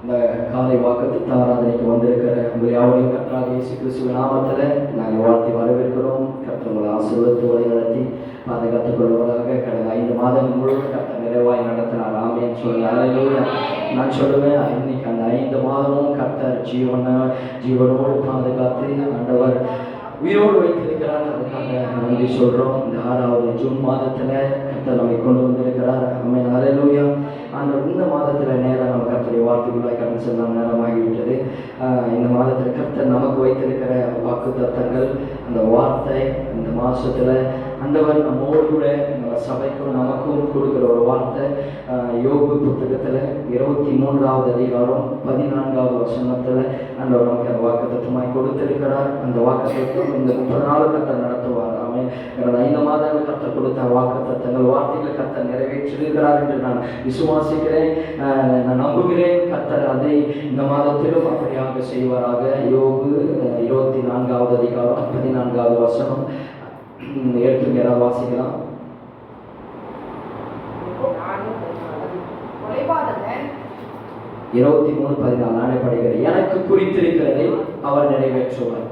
இந்த காலை வாக்குத்தத்த ஆராதனைக்கு வந்திருக்கிற உங்கள் யாவரையும் கர்த்தராகிய இயேசு கிறிஸ்துவின் நாமத்தில் நாங்கள் வாழ்த்தி வரவேற்கிறோம். கர்த்தர் உங்களை ஆசீர்வதித்து வழிநடத்தி பாதுகாத்துக் கொள்வதாக கடந்த 5 மாதங்கள் முழுவதும் கர்த்தர் நிறைவாய் நடத்தினார். ஆமென் சொல்லுங்க. அல்லேலூயா. நான் சொல்லுவேன், இன்னைக்கு அந்த 5 மாதமும் கர்த்தர் ஜீவனோடு பாதுகாத்து ஆண்டவர் உயிரோடு வைத்திருக்கிறார். அதுக்காக நன்றி சொல்கிறோம். இந்த 6வது ஜூன் மாதத்தில் கர்த்தர் நம்மை கொண்டு வந்திருக்கிறார். ஆமென் அல்லேலூயா. இந்த மாதத்தில் நேரம் நம்ம கர்த்தருடைய வார்த்தைகளாய் கடந்து செல்ல நேரமாகிவிட்டது. இந்த மாதத்தில் கர்த்தர் நமக்கு வைத்திருக்கிற வாக்கு தத்தங்கள், அந்த வார்த்தை இந்த மாதத்தில் ஆண்டவர் நம்மோடு கூட நம்ம சபைக்கும் நமக்கும் கொடுக்குற ஒரு வார்த்தை யோபு புத்தகத்தில் 23வது அதிகாரம் 14வது வசனத்தில் ஆண்டவர் நமக்கு அந்த வாக்கு தத்துவமாய் கொடுத்திருக்கிறார். அந்த வாக்கு தத்துவம் இந்த 30 நாள் கர்த்தர் நடத்துவார். கடந்த 5 மாதங்கள் கர்த்தர் கொடுத்த வாக்கு தத்தங்கள் வார்த்தைகளை கர்த்தர் நிறைவேற்றிருக்கிறார் என்று நான் விசுவாசிக்கிறேன். நான் நம்புகிறேன் கர்த்தர் அதை இந்த மாதத்திலும் அப்படியாக செய்வாராக. யோபு 24வது அதிகாரம் 14வது வசனம் எடுத்து யாராவது வாசிக்கலாம். 23:14 நானே படிக்கிறேன். எனக்கு குறித்திருக்கிறதை அவர் நிறைவேற்றுவார்.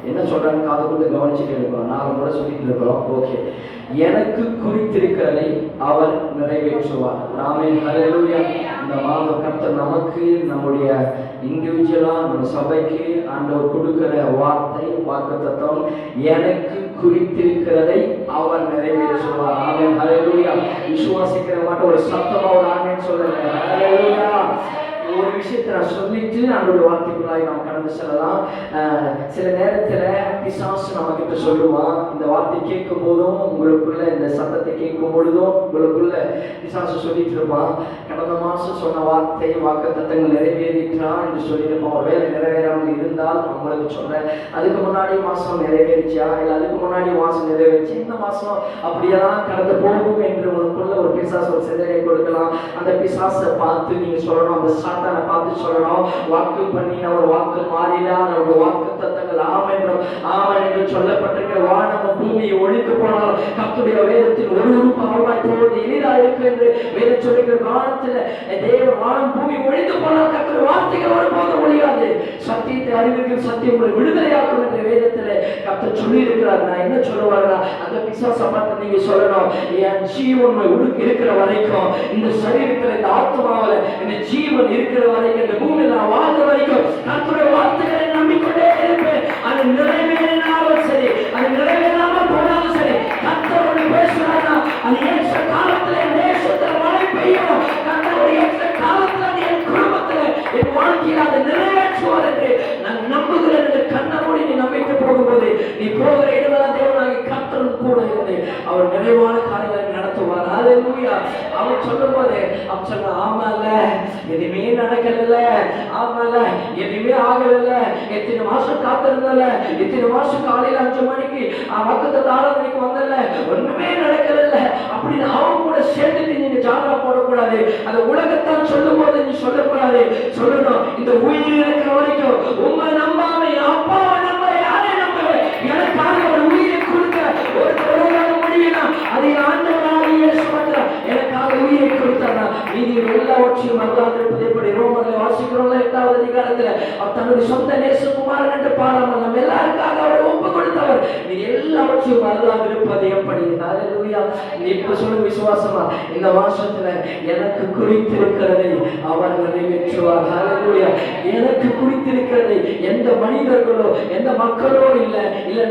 என்ன சொல்றாங்க காது கொடுத்து கவனிச்சுட்டு இருக்கிறோம். 4 முறை சொல்லிட்டு இருக்கிறோம். ஓகே, எனக்கு குறித்திருக்கிறதை அவர் நிறைவேற்றுவார். ஆமென் ஹல்லேலூயா. இந்த மாதம் கர்த்தர் நமக்கு நம்முடைய இண்டிவிஜுவலா நம்ம சபைக்கு ஆண்டவர் கொடுக்கிற வார்த்தை வாக்குத்தத்தம், எனக்கு குறித்திருக்கிறதை அவர் நிறைவேற்றுவார். ஆமென் ஹல்லேலூயா. விசுவாசிக்கிற மாட்ட ஒரு சத்தமா ஒரு ஆமென் சொல்லுங்க. ஹல்லேலூயா. ஒரு விஷயத்தை நான் சொல்லிட்டு நம்மளுடைய வார்த்தைக்குள்ளாய் நாம் கடந்து செல்லலாம். சில நேரத்தில் பிசாசு நம்ம கிட்ட சொல்லுவான், இந்த வார்த்தை கேட்கும் போதும் உங்களுக்குள்ள இந்த சத்தத்தை கேட்கும் பொழுதும் உங்களுக்குள்ள பிசாசு சொல்லிட்டு இருப்பான், கடந்த மாதம் சொன்ன வார்த்தை வாக்குத்தத்தங்கள் நிறைவேறிட்டான் என்று சொல்லியிருப்பான். ஒரு வேலை நிறைவேறாமல் இருந்தால் உங்களுக்கு சொல்றேன், அதுக்கு முன்னாடி மாதம் நிறைவேறிச்சா, இல்லை அதுக்கு முன்னாடி மாதம் நிறைவேறிச்சு, இந்த மாதம் அப்படியெல்லாம் கடந்து போகும் என்று உங்களுக்குள்ள ஒரு பிசாசு ஒரு சிந்தனை கொடுக்கலாம். அந்த பிசாசை பார்த்து நீங்க சொல்லணும், அந்த சாத்தானை பார்த்து சொல்லணும், வாக்கு பண்ணின ஒரு வாக்கு மாறினா அவருடைய வாக்கு தத்தங்கள் ஆமென் என்று சொல்லப்பட்டிருக்கிற வானம் பூமியை ஒழித்து போனால் கர்த்தருடைய வேதத்தில் ஒரு பாவமாய் போவது எளிதாக இருக்கு என்று வேதம் சொல்லுகிற காலத்தில் தேவன் வானம் பூமி ஒழித்து போனால் கர்த்தருடைய வார்த்தைகள் ஒருபோதும் ஒழியாது. சத்தியத்தை அறிவிக்கிற சத்தியம் உங்களை விடுதலையாக்கும் என்ற வேதத்தில் கர்த்தர் சொல்லி இருக்கிறார். நான் என்ன சொல்லுவாருன்னா, அந்த பிசாசை பார்த்து நீங்க சொல்லணும், என் ஜீவன் இருக்கிற வரைக்கும், இந்த சரீரத்தில் இந்த ஆத்மாவில் இந்த ஜீவன் இருக்கிற வரைக்கும், இந்த பூமியில் நான் வாழ்ந்த வரைக்கும் கர்த்தருடைய வார்த்தைகளை நம்பிக்கொண்டே இருப்பேன். அது நிறைவேறினாலும் சரி, அது நிறைவேறாமல் போனாலும் சரி, கர்த்தரோடு பேசுறாருன்னா அது ஏற்ற காலத்துல என் தேசத்துல மழை பெய்யும். கர்த்தருடைய ஏற்ற காலத்துல என் குடும்பத்துல என் வாழ்க்கையில் அதை நிறைவேற்றுவார் என்று நான் நம்புகிறேன். கண்ணமூடி நீ நம்பிட்டு போகும்போது நீ போகிற இடமெல்லாம் தேவனாகி கர்த்தர் கூட இருந்து அவர் நிறைவான காரியங்களை நடத்துவார். ஹல்லேலூயா. அவர் சொல்லும் போது அவர் சொன்ன, ஆமால எதுவுமே நடக்கல, ஆமால எதுவுமே ஆகல, எத்தனை மாசம் காத்திருந்தல, இத்தனை மாசம் காலையில 5 மணிக்கு வாக்குத்தத்த ஆராதனைக்கு வந்தல, ஒண்ணுமே நடக்கல அப்படின்னு அவன் கூட சேர்ந்துட்டு நீங்க ஜாலா போடக்கூடாது. அந்த உலகத்தான் சொல்லும் போது நீ சொல்லக்கூடாது. சொல்லணும், இந்த உயிர் இருக்கிற வரைக்கும் உண்மை நம்பாம அப்பாவை நம்ப யாரை நம்புவேன், எனக்காக ஒரு உயிரை கொடுக்க ஒரு முடியும்னா அதை ஆண்டவராகிய சுமந்தார், எனக்காக உயிரை கொடுத்தார். மீதி எல்லாவற்றையும் அல்லாது இருப்பது எப்படி? ரோமர்ல வாசிக்கிறோம் 8வது அதிகாரத்துல, அவர் தன்னுடைய சொந்த நேசகுமாரன் என்று பாராமல் நம்ம எல்லாருக்காக அவரை ஒப்பு கொடுத்தவர். மீதி எல்லாவற்றையும் அல்லாது இருப்பது எப்படி? ஹல்லேலூயா. நீ இப்ப சொல்ல விசுவாசமா, இந்த மாசத்துல எனக்கு குறித்திருக்கிறதை அவர் நிறைவேற்றுவார். ஹல்லேலூயா. எனக்கு குறித்திருக்கிறதை எந்த மனிதர்களோ எந்த மக்களோ இல்ல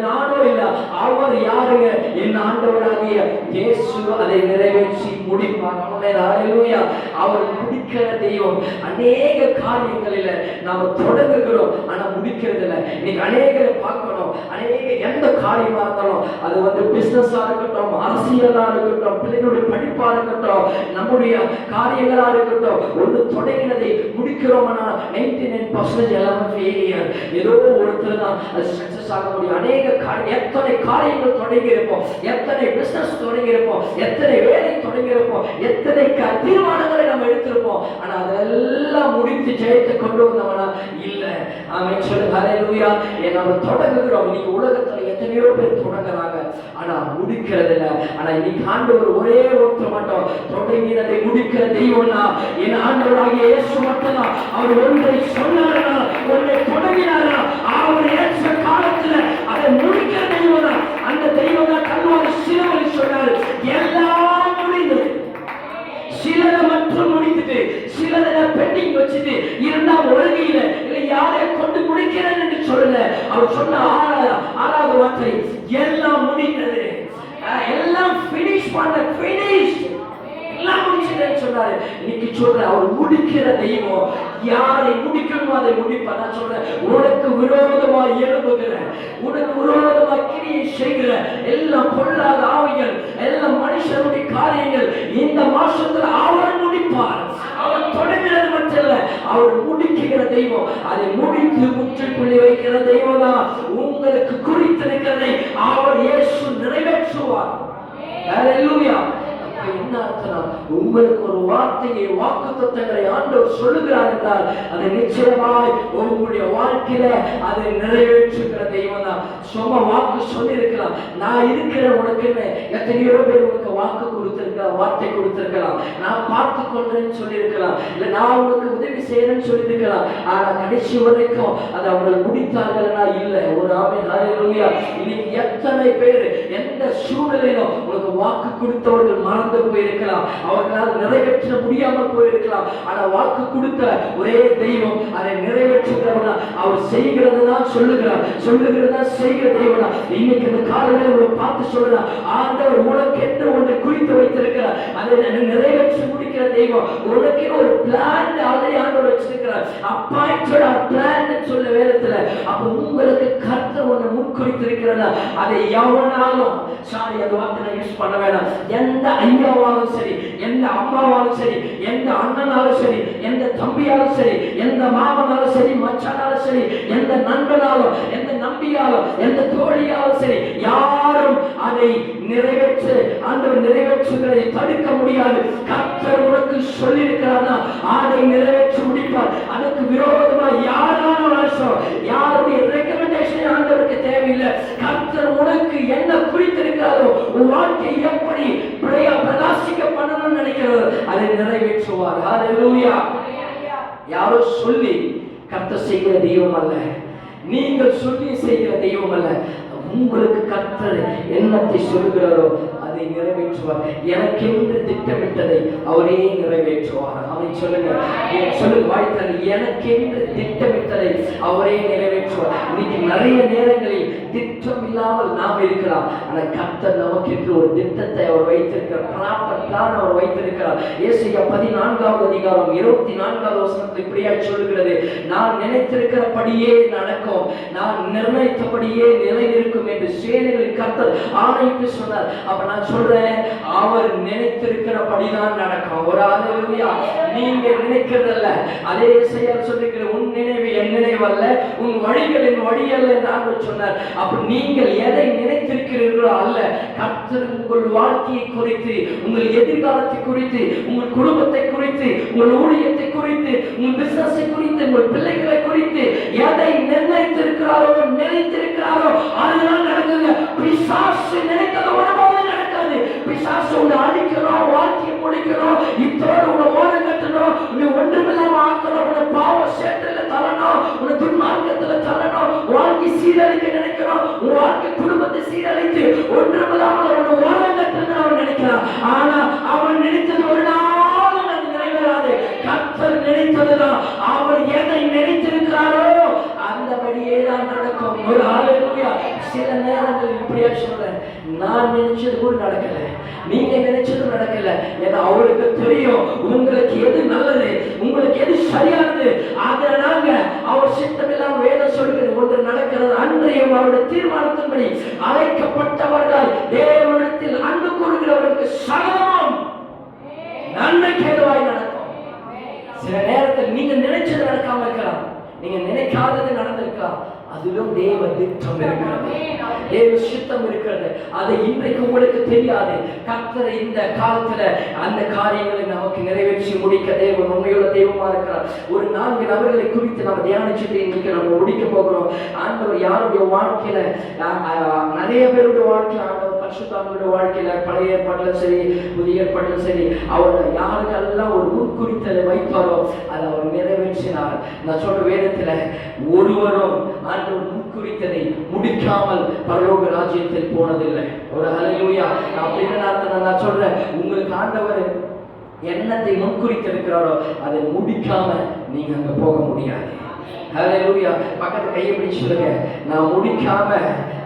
நானோ இல்ல, அவர் யாருங்க? என் ஆண்டவராகிய இயேசு அதை நிறைவேற்றி முடிப்பார். ஹல்லேலூயா. அவர் முடிக்கிற தெய்வம். அநேக காரியங்களில் நாம தொடங்குகிறோம், ஆனா முடிக்கிறது இல்லை. இன்னைக்கு அநேகரை பார்க்கணும், அநேக எந்த காரியமா இருந்தாலும், அது பிசினஸா இருக்கட்டும், அரசியலா இருக்கட்டும், பிள்ளைகளுடைய படிப்பா இருக்கட்டும், நம்முடைய காரியங்களா இருக்கட்டும், ஒன்று தொடங்கினதை முடிக்கிறோம்னா 99% எல்லாமே ஃபெயிலியர். ஏதோ ஒருத்தர் தான் அது சக்சஸ் ஆக முடியும். அநேக எத்தனை காரியங்கள் தொடங்கி இருப்போம், எத்தனை பிசினஸ் தொடங்கி இருப்போம், எத்தனை வேலை தொடங்கி இருப்போம், எத்தனை எத்தனை தீர்மானங்களை நம்ம எடுத்திருப்போம், ஆனா அதெல்லாம் முடித்து ஜெயத்தை கொண்டு வந்தவனா இல்ல. ஆமென் சொல்லுங்க ஹல்லேலூயா. நம்ம தொடங்குகிறோம். இன்னைக்கு உலகத்துல எத்தனையோ பேர் தொடங்குறாங்க, ஆனா முடிக்கிறது இல்ல. ஆனா இன்னைக்கு ஆண்டவர் ஒரே ஒருத்தர் மட்டும் தொடங்கினதை முடிக்கிற தெய்வம்னா என் ஆண்டவராகிய இயேசு மட்டும்தான். அவர் ஒன்றை சொன்னாரா, ஒன்றை தொடங்கினாரா, அவர் ஏற்ற காலத்துல அதை முடிக்கிற தெய்வம் தான். அந்த தெய்வம் தான் கல்வாரி சிலுவையில் சொன்னார், எல்லாம் முடிந்தது. சிலரை மட்டும் முடித்துட்டு சிலரை பெண்டிங் வச்சுட்டு இருந்தா ஒழுங்கையில இல்ல யாரை கொண்டு முடிக்கிறேன் என்று சொல்லல. அவர் சொன்ன ஆறாவது வார்த்தை, எல்லாம் முடிந்தது, எல்லாம் பினிஷ் பண்ண, பினிஷ் எல்லாம் முடிச்சுட்டேன்னு சொன்னாரு. இன்னைக்கு சொல்றேன், அவர் முடிக்கிற தெய்வம். யாரை முடிக்கணுமோ அதை முடிப்பார். நான் சொல்றேன், உனக்கு விரோதமா எழுப்புகிற, உனக்கு விரோதமா கிரியை செய்கிற எல்லாம் பொல்லாத ஆவிகள், எல்லாம் மனுஷனுடைய காரியங்கள் இந்த மாசத்துல அவர் முடிப்பார். அவர் தொடங்கிறது மட்டும் இல்ல, அவர் முடிக்கிற தெய்வம். அதை முடித்து முற்றுப்புள்ளி வைக்கிற தெய்வம் தான். உங்களுக்கு குறித்திருக்கிறதை அவர் இயேசு நிறைவேற்றுவார். ஹல்லேலூயா. என்ன அர்த்தம்? உங்களுக்கு ஒரு வார்த்தையை, வாக்குத்தத்தங்களை ஆண்டவர் சொல்லுகிறார் என்றால் அதை நிச்சயமாய் உங்களுடைய வாழ்க்கையில அதை நிறைவேற்றுகிற தெய்வம் தான். சும்மா வாக்கு சொல்லியிருக்கலாம், நான் இருக்கிற உனக்குன்னு எத்தனையோ பேர் உனக்கு வாக்கு கொடுத்திருக்கலாம், வார்த்தை கொடுத்திருக்கலாம், நான் பார்த்து கொள்றேன்னு சொல்லியிருக்கலாம், இல்ல நான் உனக்கு உதவி செய்யறேன்னு சொல்லியிருக்கலாம். ஆனா கடைசி வரைக்கும் அதை அவங்க முடித்தார்களா இல்ல. ஒரு ஆமென் ஹல்லேலூயா. இன்னைக்கு எத்தனை பேர் எந்த சூழ்நிலையிலும் உனக்கு வாக்கு கொடுத்தவர்கள் மறந்து போயிருக்கலாம், அவர்களால் நிறைவேற்ற முடியாமல் போயிருக்கலாம். ஆனா வாக்கு கொடுத்த ஒரே தெய்வம் அதை நிறைவேற்றுகிறவனா, அவர் செய்கிறதான் சொல்லுகிறார், சொல்லுகிறதா செய்கிற தெய்வனா. இன்னைக்கு இந்த காலையில உங்களை பார்த்து சொல்றார், ஆண்டவர் உனக்கு என்று ஒன்றை குறித்து வைத்திருக்கிறார், அதை நிறைவேற்றி முடிக்கிற தெய்வம். உனக்கு ஒரு பிளான் ஆல்ரெடி ஆண்டவர் வச்சிருக்கிறார், அப்பாயிண்டட் பிளான் சொல்ல வேதத்துல. அப்ப உங்களுக்கு கர்த்தர் ஒன்று முன்குறித்திருக்கிறதா, அதை எவனாலும் சாரி அந்த வார்த்தை யூஸ் பண்ண வேணாம். எந்த ஐயாவாலும் சரி, எந்த அம்மாவாலும் சரி, எந்த அண்ணனாலும் சரி, எந்த தம்பியாலும் சரி, எந்த மாமனாலும் சரி, மச்சானாலும் சரி, எந்த நண்பனாலும், எந்த நம்பியாலும், எந்த தோழியாலும் சரி, யாரும் அதை நிறைவேற்று ஆண்டவர் நிறைவேற்றுகிறதை தடுக்க முடியாது. கர்த்தர் உனக்கு சொல்லியிருக்கிறானா அதை நிறைவேற்றி முடிப்பார். அதுக்கு விரோதமா யாராலும் யாருடைய ரெக்கமெண்டேஷன் ஆண்டவருக்கு தேவையில்லை. கர்த்தர் உனக்கு என்ன குறித்திருக்கிறாரோ, உன் வாழ்க்கை எப்படி பிரகாசிக்க பண்ணணும்னு நினைக்கிறது அதை நிறைவேற்றுவார். ஹல்லேலூயா. யாரோ சொல்லி கர்த்தர் செய்கிற தெய்வம் அல்ல, நீங்கள் சொல்லி செய்கிற தெய்வம் அல்ல. உங்களுக்கு கர்த்தர் என்னத்தை சொல்கிறாரோ அதை நிறைவேற்றுவார். எனக்கென்று திட்டமிட்டதை அவரே நிறைவேற்றுவார். அவரை சொல்லுங்க, சொல்லுங்க வாய்த்தால், எனக்கென்று திட்டமிட்டதை அவரே நிறைவேற்றுவார். இன்னைக்கு நிறைய நேரங்களில் திட்டம் இல்லாமல் நாம் இருக்கலாம், ஆனால் கர்த்தர் நமக்கென்று ஒரு திட்டத்தை அவர் வைத்திருக்கிறார், ப்ராப்பர் பிளான் அவர் வைத்திருக்கிறார். ஏசாயா 14வது அதிகாரம் 24வது வசனத்தில் இப்படியா சொல்லுகிறது, நான் நினைத்திருக்கிறபடியே நடக்கும், நான் நிர்ணயித்தபடியே நிலைநிற்கும் என்று சேனைகளின் கர்த்தர் ஆணையிட்டு சொன்னார். அப்ப நான் சொல்றேன், அவர் நினைத்திருக்கிறபடிதான் நடக்கும். ஒரு ஹல்லேலூயா. நீங்க நினைக்கிறதல்ல, அதே ஏசாயா சொல்லிருக்கிற உன் நினைவு என் நினைவு அல்ல, உன் வழிகள் என் வழி அல்ல என்று சொன்னார். அப்ப நீங்கள் எதை நினைத்திருக்கிறீர்களோ அல்ல, கர்த்தர் உங்கள் வாழ்க்கையை குறித்து, உங்கள் எதிர்காலத்தை குறித்து, உங்கள் குடும்பத்தை குறித்து, உங்கள் ஊழியத்தை குறித்து, உங்கள் பிசினஸை குறித்து, உங்கள் பிள்ளைகளை குறித்து எதை நிர்ணயித்திருக்கிறாரோ நினைத்திருக்கிறாரோ அதுதான் நடக்குங்க. பிசாசு நினைத்தது ஒருபோது நடக்காது. பிசாசு உன்னை அழிக்கணும், வாழ்க்கையை முடிக்கணும், இத்தோடு உன்னை ஓரம் கட்டணும், நீ ஒன்றுமில்லாம ஆக்கணும், உன்னை பாவ சேற்றில தரணும், உன்னை துன்மார்க்கத்துல தரணும், வாழ்க்கை சீரழிக்க நினைக்கிறோம், உன் வாழ்க்கை குடும்பத்தை சீரழித்து ஒன்றுமில்லாமல் உன்னை ஓரம் கட்டணும் அவன் நினைக்கிறான். ஆனா அவன் நினைத்தது ஒரு நாளும் அது நிறைவேறாது. கர்த்தர் நினைத்ததுதான், அவர் எதை நினைத்திருக்கிறாரோ அந்தபடியே தான் நடக்கும். ஒரு ஹல்லேலூயா. சில நேரங்கள் இப்படியா சொல்றேன், நான் நினைச்சது கூட நடக்கல, நீங்க நினைச்சது நடக்கல. ஏன்னா அவருக்கு தெரியும் உங்களுக்கு எது நல்லது, உங்களுக்கு எது சரியானது. அதனால அவர் சித்தமில்லாம வேதம் சொல்கிறது ஒன்று நடக்கிறது. அன்றையும் அவருடைய தீர்மானத்தின்படி அழைக்கப்பட்டவர்கள் தேவனிடத்தில் அன்பு கூறுகிறவர்களுக்கு சகலம் நன்மைக்கு ஏதுவாய் நடக்கும். சில நேரத்தில் நீங்க நினைச்சது நடக்காம இருக்கலாம், நீங்க நினைக்காதது நடந்திருக்கலாம். அதிலும் தேவ திட்டம் இருக்கிறது, தேவ சித்தம் இருக்கிறது. அதை இன்றைக்கு உங்களுக்கு தெரியாது. கர்த்தர் இந்த காலத்துல அந்த காரியங்களை நமக்கு நிறைவேற்றி முடிக்க தேவன் உண்மையுள்ள தெய்வமா இருக்கிறார். ஒரு 4 நபர்களை குறித்து நம்ம தியானிச்சுட்டு இன்னைக்கு நம்ம முடிக்க போகிறோம். ஆண்டவர் யாருடைய வாழ்க்கையில, நிறைய பேருடைய வாழ்க்கையில ஆண்டவர் பரிசுத்தவான்களுடைய வாழ்க்கையில, பழைய ஏற்பாட்டிலும் சரி புதிய ஏற்பாட்டிலும் சரி, அவர் யாருக்கெல்லாம் ஒரு முன்குறித்தலை வைத்தாரோ அதை அவர் நிறைவேற்றினார். நான் சொல்ற வேதத்துல ஒருவரும் ஆண்டவர் முன்குறித்ததை முடிக்காமல் பரலோக ராஜ்யத்தில் போனதில்லை. ஒரு ஹல்லேலூயா. அப்படின்னு நான் சொல்றேன், உங்களுக்கு ஆண்டவர் என்னத்தை முன்குறித்திருக்கிறாரோ அதை முடிக்காம நீங்க அங்க போக முடியாது. ஹல்லேலூயா. பக்கத்து கையை பிடிச்சு சொல்லுங்க, நான் முடிக்காம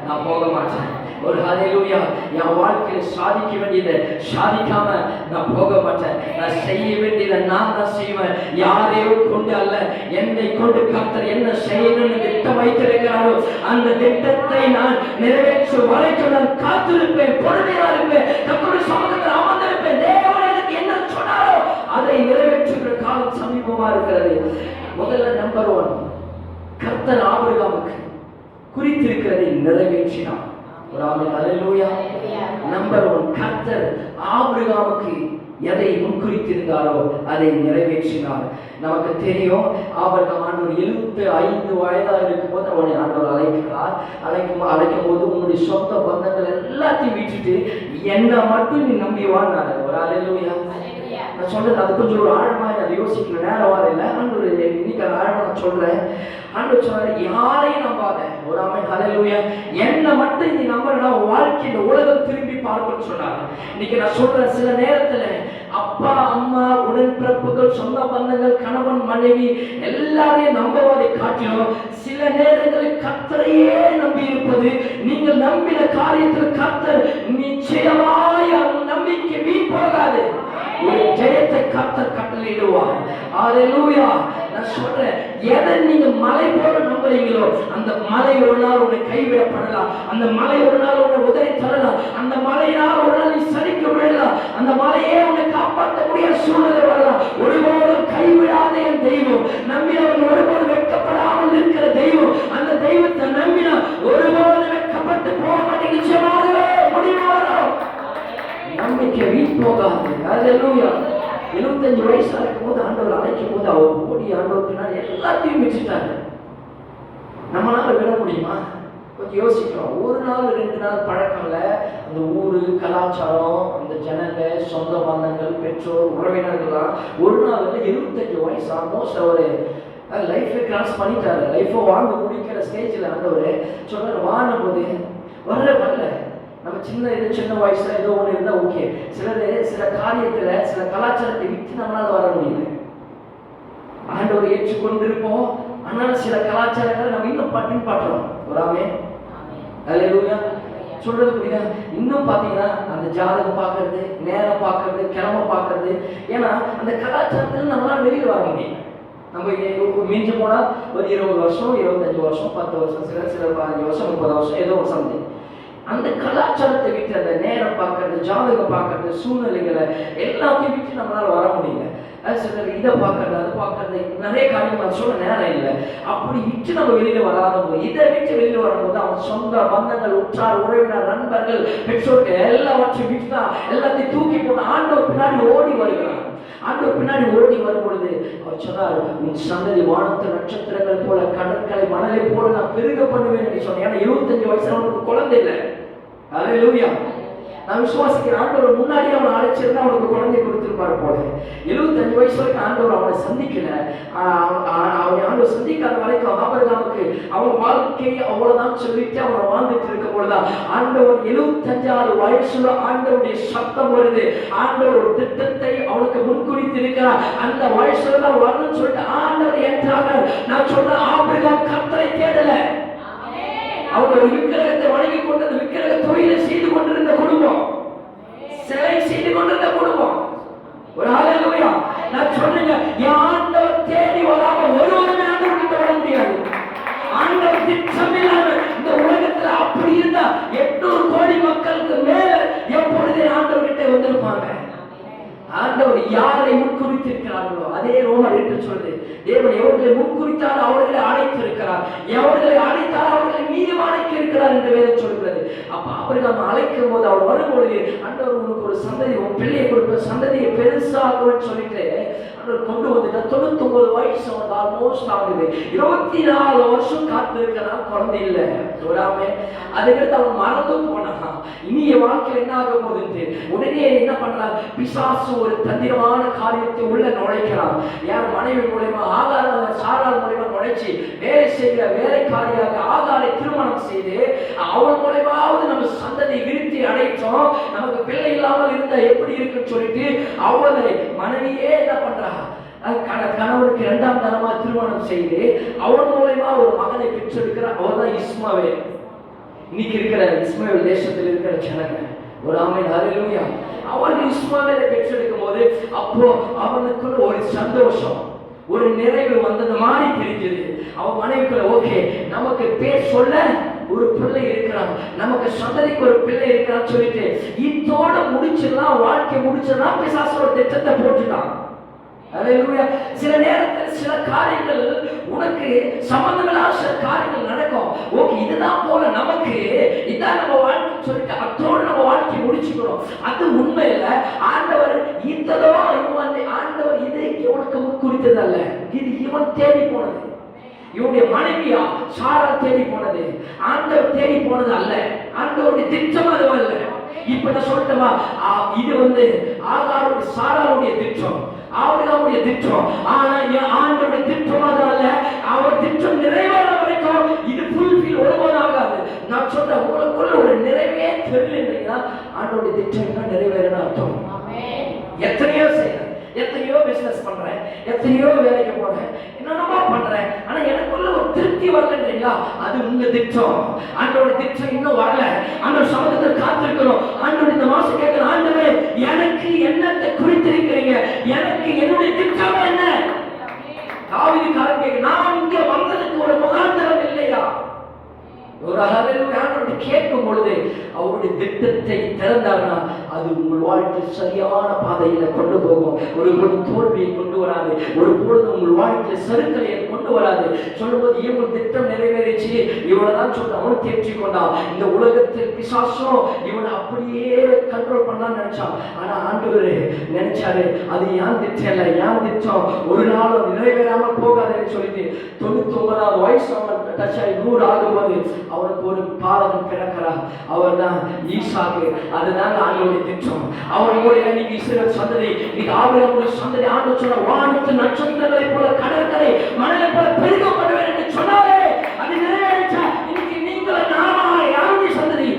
நான் போக மாட்டேன். ஒரு ஹல்லேலூயா. என் வாழ்க்கையில சாதிக்க வேண்டியதை சாதிக்காம நான் போக மாட்டேன். நான் செய்ய வேண்டியதை நான் தான் செய்வேன். யாரையோ கொண்டு அல்ல, என்னை கொண்டு கர்த்தர் என்ன செய்யணும்னு திட்டம் வைத்திருக்கிறாரோ அந்த திட்டத்தை நான் நிறைவேற்ற வரைக்கும் நான் காத்திருப்பேன், பொறுமையா இருப்பேன், கர்த்தருடைய சமூகத்தில் அமர்ந்திருப்பேன். தேவன் எனக்கு என்ன சொன்னாரோ அதை நிறைவேற்றுகிற காலம் சமீபமா இருக்கிறது. முதல்ல நம்பர் 1, கர்த்தர் ஆபிரகாமுக்கு குறித்திருக்கிறதை நிறைவேற்றினார். ஹல்லேலூயா. நம்பர் 1, கர்த்தர் ஆபிரகாமுக்கு எதை முன்குறித்திருந்தாரோ அதை நிறைவேற்றினார். நமக்கு தெரியும், ஆபிரகாம் ஆண்டவர் 75 வயதா இருக்கும் போது அவனை ஆண்டவர் அழைக்கிறார். அழைக்கும் போது உன்னுடைய சொந்த பந்தங்கள் எல்லாத்தையும் விட்டுட்டு என்ன மட்டும் நீ நம்பி வாழ்னாரு. ஒரு ஹல்லேலூயா. நான் சொல்றது அது கொஞ்சம் ஒரு ஆழமா அதை யோசிக்கணும், நேரம் வார இல்லை. ஆண்டவர் இன்னைக்கு அது ஆழமா நான் சொல்றேன். ஆண்டவர் சொன்னாரு, யாரையும் நம்பாத. ஒரு ஆமென் ஹல்லேலூயா. என்ன மட்டும் நீ நம்புறனா வாழ்க்கை இந்த உலகம் திரும்பி பார்க்கணும்னு சொன்னார். இன்னைக்கு நான் சொல்றேன், சில நேரத்துல அப்பா அம்மா உடன்பிறப்புகள் சொந்த பந்தங்கள் கணவன் மனைவி எல்லாரையும் நம்புவதை காட்டிலும் சில நேரங்களில் கர்த்தரையே நம்பி இருப்பது, நீங்கள் நம்பின காரியத்தில் கர்த்தர் நிச்சயமாய் நம்பிக்கை வீண் போகாது. ஒரு ஜெயத்தை கர்த்தர் கட்டளையிடுவார். ஹல்லேலூயா. நான் சொல்றேன், எதை நீங்க மலை போல நம்புறீங்களோ அந்த மலை ஒரு நாள் உன்னை கைவிடப்படலாம், அந்த மலை ஒரு நாள் உன்னை உதறி தரலாம், அந்த மலையினால் ஒரு நாள் நீ சரிக்க விடலாம், அந்த மலையே உன்னை காப்பாற்ற முடியாத சூழ்நிலை வரலாம். ஒருபோதும் கைவிடாத என் தெய்வம், நம்பினவன் ஒருபோதும் வெட்கப்படாமல் இருக்கிற தெய்வம். அந்த தெய்வத்தை நம்பினா ஒருபோதும் வெட்கப்பட்டு போக மாட்டேன். நிச்சயமாகவே முடிவு வரும். நம்பிக்கை வீண் போகாது. ஹல்லேலூயா. 75 வயசா இருக்கும் போது ஆண்டவர் அழைக்கும் போது அவர் ஓடி ஆண்டவர் பின்னாடி எல்லாத்தையும் வச்சுட்டாரு. நம்மளால விட முடியுமா? கொஞ்சம் யோசிக்கிறோம். ஒரு நாள் 2 நாள் பழக்கம் இல்லை. அந்த ஊரு கலாச்சாரம், அந்த ஜனங்க, சொந்த பந்தங்கள், பெற்றோர், உறவினர்கள்லாம் ஒரு நாள் 75 வயசு ஆல்மோஸ்ட் அவரு லைஃபை கிராஸ் பண்ணிட்டாரு. லைஃபை வாழ்ந்து முடிக்கிற ஸ்டேஜில் ஆண்டவர் சொல்றாரு, வாழும் போது வரல. நம்ம சின்ன வயசுல ஏதோ ஒன்று இருந்தா ஓகே. சில காரியத்துல சில கலாச்சாரத்தை விட்டு நம்மளால வர முடியல. ஆண்டவர் ஏற்றுக்கொண்டிருப்போம், ஆனால் சில கலாச்சாரங்களை நம்ம இன்னும் பின்பற்றோம். ஒரு ஆமென் ஹல்லேலூயா. சொல்றது புரியுதா? இன்னும் பாத்தீங்கன்னா அந்த ஜாதகம் பார்க்கறது, நேரம் பார்க்கறது, கிழமை பார்க்கறது. ஏன்னா அந்த கலாச்சாரத்துல நம்மளால வெளியில் வர முடியல. நம்ம மிஞ்சி போனா ஒரு 20 வருஷம், 25 வருஷம், 10 வருஷம், சில 15 வருஷம், 30 வருஷம், ஏதோ ஒரு சந்தை. அந்த கலாச்சாரத்தை விட்டு அந்த நேரம் பார்க்கறது, ஜாதகம் பார்க்கறது, சூழ்நிலைகளை எல்லாத்தையும் விட்டு நம்மளால வர முடியல. சிலர் இதை பார்க்கறது, அதை பார்க்கறது, நிறைய காரியங்கள் சொல்ல நேரம் இல்லை. அப்படி விட்டு நம்ம வெளியில வராத போது, இதை விட்டு வெளியில வரும்போது அவன் சொந்த பந்தங்கள், உற்றார் உறவினர், நண்பர்கள், பெற்றோர்கள் எல்லாவற்றையும் விட்டு தான் எல்லாத்தையும் தூக்கி போட்டு ஆண்டவர் பின்னாடி ஓடி வருகிறான். ஆண்டவர் பின்னாடி ஓடி வரும் பொழுது அவர் சொன்னார், உன் சந்ததி வானத்து நட்சத்திரங்கள் போல, கடற்கரை மணலை போல நான் பெருக பண்ணுவேன் என்று சொன்னேன். ஏன்னா 25 வயசுல அவனுக்கு குழந்தை இல்லை. ஹல்லேலூயா. நான் விசுவாசிக்கிறேன், ஆண்டவர் முன்னாடி அவனை அழைச்சிருந்தா அவனுக்கு குழந்தை கொடுத்திருப்பாரு போல. 75 வயசு வரைக்கும் ஆண்டவர் அவனை சந்திக்கல. ஆண்டவர் சந்திக்காத வரைக்கும் ஆபிரகாமுக்கு அவன் வாழ்க்கையை அவ்வளவுதான் சொல்லிட்டு அவனை வாழ்ந்துட்டு இருக்கும் பொழுதுதான் ஆண்டவர் 75 வயசுல ஆண்டவருடைய சத்தம் வருது. ஆண்டவர் ஒரு திட்டத்தை அவனுக்கு முன்குறித்து இருக்கிறார். அந்த வயசுல தான் வரணும்னு சொல்லிட்டு ஆண்டவர் ஏற்றாங்க. நான் சொல்றேன், ஆபிரகாம் கர்த்தரை தேடல. அவங்க ஒரு விக்கிரகத்தை வணங்கி கொண்டது, விக்கிரக தொழிலை செய்து கொண்டிருந்த குடும்பம், சிலை செய்து கொண்டிருந்த குடும்பம். ஒரு ஹல்லேலூயா. நான் சொல்றேங்க, ஆண்டவர் தேடி வராம ஒருவருமே ஆண்டவர் கிட்ட வர முடியாது. ஆண்டவர் திட்டம் இல்லாம இந்த உலகத்துல அப்படி இருந்தா 800 கோடி மக்களுக்கு மேல எப்பொழுதே ஆண்டவர் கிட்ட வந்திருப்பாங்க. ஆண்டவர் யாரை முன்குறி முன்குறித்திருக்கிறார்களோ அதே ரோமர் 8 சொல்லுது, தேவன் எவர்களை முன்குறித்தால் அவர்களை அழைத்திருக்கிறார், எவர்களை அழைத்தால் அவர்களை மீண்டும் அழைக்க இருக்கிறார் என்று வேதம் சொல்கிறது. அப்ப ஆபிரகாம் அழைக்கும் போது அவர் வரும்பொழுது ஆண்டவர் உனக்கு ஒரு சந்ததி, உன் பிள்ளையை கொடுப்ப சந்ததியை பெருசாகுன்னு சொல்லிட்டு கொண்டு வந்துட்டா. 99 வயசு வந்து ஆல்மோஸ்ட் ஆகுது. 24 வருஷம் காத்திருக்கிறான், குழந்தை இல்லை. அதுக்கடுத்து அவன் மறந்து போனான். இனி என் வாழ்க்கையில் என்ன ஆக போகுது? உடனே என்ன பண்றான்? பிசாசு ஒரு தந்திரமான காரியத்தை உள்ள நுழைக்கிறான். யார்? மனைவி மூலமா, ஆகார சாரால் மூலமா நுழைச்சி வேலை செய்கிற வேலைக்காரியாக ஆகாரை திருமணம் செய்து அவள் மூலமாவது நம்ம சந்ததி விருத்தி அடைச்சோம், நமக்கு பிள்ளை இல்லாமல் இருந்தா எப்படி இருக்குன்னு சொல்லிட்டு அவளை மனைவியே என்ன பண்றா? கணவனுக்கு 2ஆம் தரமா திருமணம் செய்து அவன் மூலமா ஒரு மகனை பெற்றெடுக்கிறார். அவன் தான் இஸ்மாவேல். இன்னைக்கு இருக்கிற இஸ்மாவேல் தேசத்தில் இருக்கிற ஜனங்க ஒரு ஆமென் ஹல்லேலூயா. அவர்கள் இஸ்மாவேலை பெற்றெடுக்கும் போது அப்போ அவனுக்குள்ள ஒரு சந்தோஷம், ஒரு நிறைவு வந்தது மாதிரி தெரிஞ்சது. அவன் மனைவிக்குள்ள ஓகே, நமக்கு பேர் சொல்ல ஒரு பிள்ளை இருக்கிறான், நமக்கு சந்ததிக்கு ஒரு பிள்ளை இருக்கிறான்னு சொல்லிட்டு இதோட முடிச்சிடலாம், வாழ்க்கை முடிச்சிடலாம். பிசாசோட திட்டத்தை போட்டுட்டான். சில நேரத்தில் சில காரியங்கள் உனக்கு சம்பந்தமில்லாத சில காரியங்கள் நடக்கும். ஓகே, இதுதான் போல நமக்கு இதான் நம்ம வாழ்க்கை சொல்லிட்டு அதோடு நம்ம வாழ்க்கையை முடிச்சுக்கிறோம். அது உண்மையில ஆண்டவர் இதோ ஆண்டவர் இது இவனுக்கு முன்குறித்தது அல்ல, இது இவன் தேடி போனது. இவனுடைய மனைவியா சாரா தேடி போனது, ஆண்டவர் தேடி போனது அல்ல. ஆண்டவருடைய திட்டம் அது அல்ல. இப்ப நான் சொல்லட்டுமா? இது வந்து ஆகாருடைய சாராவுடைய திட்டம், ஆபிரகாமுடைய திட்டம். ஆனா ஆண்டவருடைய திட்டம் அதல்ல. அவர் திட்டம் நிறைவேற வரைக்கும் இது ஃபுல்ஃபில் ஒருபோதும் ஆகாது. நான் சொல்றேன், உங்களுக்குள்ள ஒரு நிறைவே தெரியலன்றீங்கன்னா ஆண்டவருடைய திட்டம் என்ன நிறைவேறணும் அர்த்தம். எத்தனையோ செய்யறேன், எத்தனையோ பிசினஸ் பண்றேன், எத்தனையோ வேலைக்கு போறேன், என்னென்னமோ பண்றேன், ஆனா எனக்குள்ள ஒரு திருப்தி வரலன்றீங்களா? அது உங்க திட்டம். ஆண்டோட திட்டம் இன்னும் வரல. ஆண்டவர் சமூகத்தில் காத்திருக்கிறோம். ஆண்டவர் இந்த மாசம் கேட்கிறோம், ஆண்டவரே எனக்கு என்னத்தை குறித்திருக்கிறீங்க, எனக்கு என்னுடைய திட்டம் என்ன? தாவீதுக்காரன் கேட்க, நான் இங்க வந்ததுக்கு ஒரு முகாந்திரம் இல்லையா? ஒரு ஹல்லேலூயா கேட்கும் பொழுது அவருடைய திட்டத்தை திறந்தார்னா அது உங்கள் வாழ்க்கையில் சரியான பாதையில கொண்டு போகும். ஒரு தோல்வியை கொண்டு வராது, ஒரு பொழுது உங்கள் வாழ்க்கையில் சறுக்கலையை கொண்டு வராது. சொல்லும்போது இவங்க திட்டம் நிறைவேறிச்சு, இவனைதான் சொல்ல அவன் தேர்ச்சி கொண்டான். இந்த உலகத்தில் பிசாசும் இவனை அப்படியே கண்ட்ரோல் பண்ணலாம்னு நினைச்சான். ஆனா ஆண்டவர் நினைச்சாரு, அது ஏன் திட்டம் இல்லை, ஏன் திட்டம் ஒரு நாள் நிறைவேறாமல் போகாதுன்னு சொல்லிட்டு 99வது வயசு அவன் டச்சாய் 100 ஆகும்போது அவனுக்கு ஒரு பாலகன் பிறக்கிறார். அவர் தான் ஈசாக்கு. அதுதான் ஆண்டவருடைய திட்டம். அவர் மூலமா இன்னைக்கு இஸ்ரவேல் சந்ததி, இன்னைக்கு ஆபிரகாமுடைய சந்ததி ஆண்டவர் சொன்ன வானத்து நட்சத்திரங்களை போல கடற்கரை மணலை போல பெருகப்படுவேன் என்று சொன்னாரே, அது நிறைவேறிச்சா? இன்னைக்கு நீங்கள் நாம யாருடைய சந்ததி?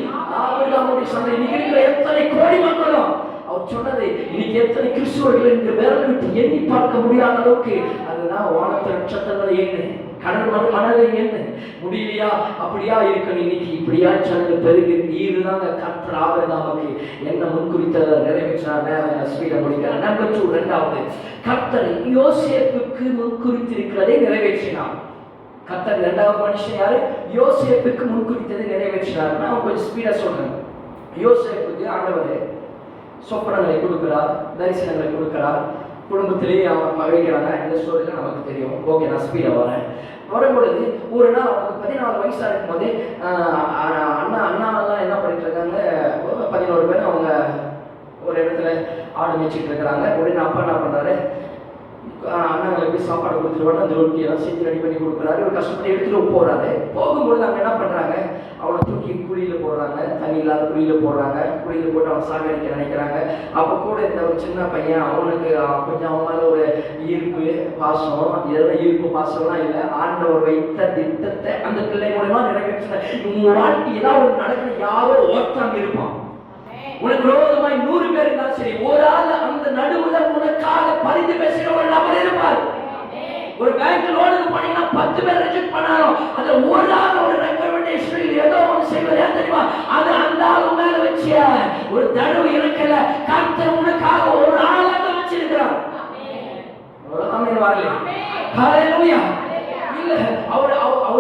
ஆபிரகாமுடைய சந்ததி. இன்னைக்கு இருக்கிற எத்தனை கோடி மக்களும் அவர் சொன்னதை இன்னைக்கு எத்தனை கிறிஸ்துவர்கள் என்று விரல் விட்டு எண்ணி பார்க்க முடியாத அளவுக்கு அதுதான் வானத்து நட்சத்திரங்களை என்ன, கடல் மணலை என்ன முடியலையா? அப்படியா இருக்கணும். இன்னைக்கு இப்படியா சனங்கள் பெருகி இதுதாங்க கர்த்தர் ஆபிரகாமுக்கு என்ன முன்குறித்ததை நிறைவேற்றார். நேரம் ஸ்பீட முடிக்கிறார். நம்பர் 2, இரண்டாவது, கர்த்தர் யோசேப்புக்கு முன்குறித்திருக்கிறதை நிறைவேற்றினார். கர்த்தர் இரண்டாவது மனுஷன் யாரு? யோசேப்புக்கு முன்குறித்ததை நிறைவேற்றினார். நான் கொஞ்சம் ஸ்பீடா சொல்றேன். யோசேப்புக்கு ஆண்டவர் சொப்பனங்களை கொடுக்கிறார், தரிசனங்களை கொடுக்கிறார். குடும்பத்திலேயே அவங்க பகைக்கிறாங்க. இந்த ஸ்டோரியில் நமக்கு தெரியும். ஓகே, நான் ஸ்பீடாக வரும்பொழுது ஒரு நாள் அவனுக்கு 14 வயசாக இருக்கும்போது அண்ணாலாம் என்ன பண்ணிட்டு இருக்காங்க, 11 பேர் அவங்க ஒரு இடத்துல ஆடு மேய்ச்சிட்டு இருக்கிறாங்க. உடனே அப்பா என்ன பண்ணுறாரு, அண்ணாங்களுக்கு போய் சாப்பாடு கொடுத்துருவாங்க. அந்த ரொட்டியெல்லாம் செஞ்சு ரெடி பண்ணி கொடுக்குறாரு. ஒரு கஷ்டப்பட்டு எடுத்துகிட்டு போகிறாரு. போகும்பொழுது அவங்க என்ன பண்ணுறாங்க, அவனை தூக்கி குழியில் போடுறாங்க, தண்ணி இல்லாத குழியில் போடுறாங்க. குழியில் போட்டு அவன் சாகடிக்க நினைக்கிறாங்க. அப்போ கூட இந்த ஒரு சின்ன பையன், அவனுக்கு கொஞ்சம் அவன் மேலே ஒரு ஈர்ப்பு பாசம், இதெல்லாம் ஈர்ப்பு பாசம்லாம் இல்லை. ஆண்டவர் வைத்த திட்டத்தை அந்த பிள்ளை மூலமா நிறைவேற்ற உங்க வாழ்க்கை ஏதாவது ஒரு நடக்கிற யாரோ ஒருத்தாங்க இருப்பான். உனக்கு விரோதமாய் 100 பேர் இருந்தாலும் சரி, ஒரு ஆள் அந்த நடுவுல உனக்காக பரிந்து பேசுகிற ஒரு நபர் இருப்பார். ஒரு பேங்க் லோனுக்கு போனீங்கன்னா 10 பேர் ரிஜெக்ட் பண்ணாலும் அந்த ஒரு ஆள் ஒரு ரெக்கமெண்டேஷன் ஏதோ ஒன்று செய்வது ஏன் தெரியுமா? அது அந்த ஆளு மேல வச்சு ஒரு தடவை இருக்கல. கர்த்தர் உனக்காக ஒரு ஆளாக வச்சிருக்கிறார். ஆமென் வரல. ஹல்லேலூயா. இல்ல அவர்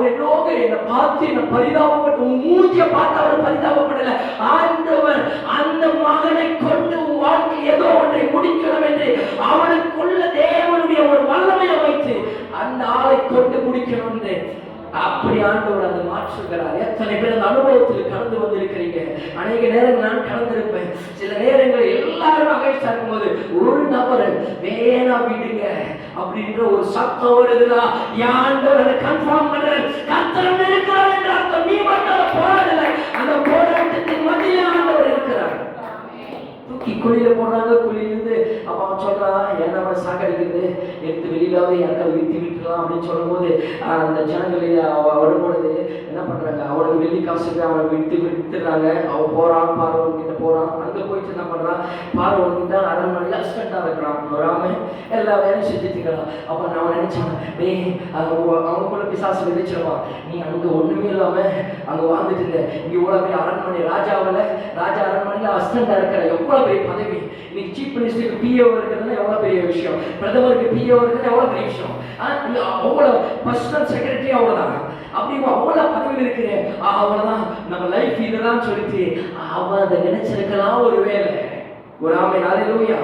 என்னோடு என்ன பார்த்து என்ன பரிதாபப்பட்டு மூஞ்சிய பார்த்து அவர் பரிதாபப்படல. ஆண்டவர் அந்த மகனை கொண்டு வாழ்க்கை ஏதோ ஒன்றை முடிக்கணும் என்று அவனுக்குள்ள தேவனுடைய ஒரு வல்லமையை வைத்து அந்த ஆளை கொண்டு முடிக்கணும் என்று அப்படி ஆண்டவர் அதை மாற்றுகிறார். எத்தனை பேர் அந்த அனுபவத்தில் கடந்து வந்திருக்கிறீங்க? அநேக நேரங்கள் நான் கடந்திருப்பேன். சில நேரங்கள் எல்லாரும் மகிழ்ச்சியா இருக்கும்போது ஒரு நபர் வேணா விடுங்க அப்படின்ற ஒரு சத்தம் வருதுன்னா ஆண்டவர் அதை கன்ஃபார்ம் பண்ற கர்த்தர் இருக்கிறார் என்ற அர்த்தம். நீ மட்டும் போராடல, அந்த போராட்டத்தின் மத்தியிலே ஆண்டவர் இருக்கிறார். தூக்கி குழியில போடுறாங்க, குழியிலிருந்து அப்ப அவன் சொல்றான், என்ன அவன் சாகடிக்கிறது, எடுத்து வெளியிலாவது யாருக்காவது வித்து விட்டுலாம் அப்படின்னு சொல்லும் போது அந்த ஜனங்களை வரும்பொழுது என்ன பண்றாங்க, அவனுக்கு வெள்ளி காசுக்கு அவனை வித்துடுறாங்க. அவன் போறான், பார்வன் கிட்ட போறான். அங்க போயிட்டு என்ன பண்றான், பார்வன் கிட்ட அரண்மனையில் அசிஸ்டண்டா இருக்கிறான். வராம எல்லா வேலையும் செஞ்சுட்டு இருக்கிறான். அப்ப நான் நினைச்சேன், அவனுக்குள்ள பிசாசு விதைச்சிருவான், நீ அங்க ஒண்ணுமே இல்லாம அங்க வாழ்ந்துட்டு இருந்த, இங்க இவ்வளவு பெரிய அரண்மனை, ராஜா அரண்மனையில அசிஸ்டண்டா இருக்கிற எவ்வளவு பெரிய பதவி. இன்னைக்கு சீஃப் மினிஸ்டருக்கு பிஏ இருக்கிறதுனா எவ்வளவு பெரிய விஷயம், பிரதமருக்கு பிஏ இருக்கிறது எவ்வளவு பெரிய விஷயம். அவ்வளவு பர்சனல் செக்ரட்டரி அவ்வளவுதான். அப்படி அவ்வளவு பதவியில் இருக்கிறேன், அவ்வளவுதான் நம்ம லைஃப் இதுதான் சொல்லிட்டு அவன் அதை நினைச்சிருக்கலாம். ஒரு வேலை ஒரு ஆமை ஹல்லேலூயா.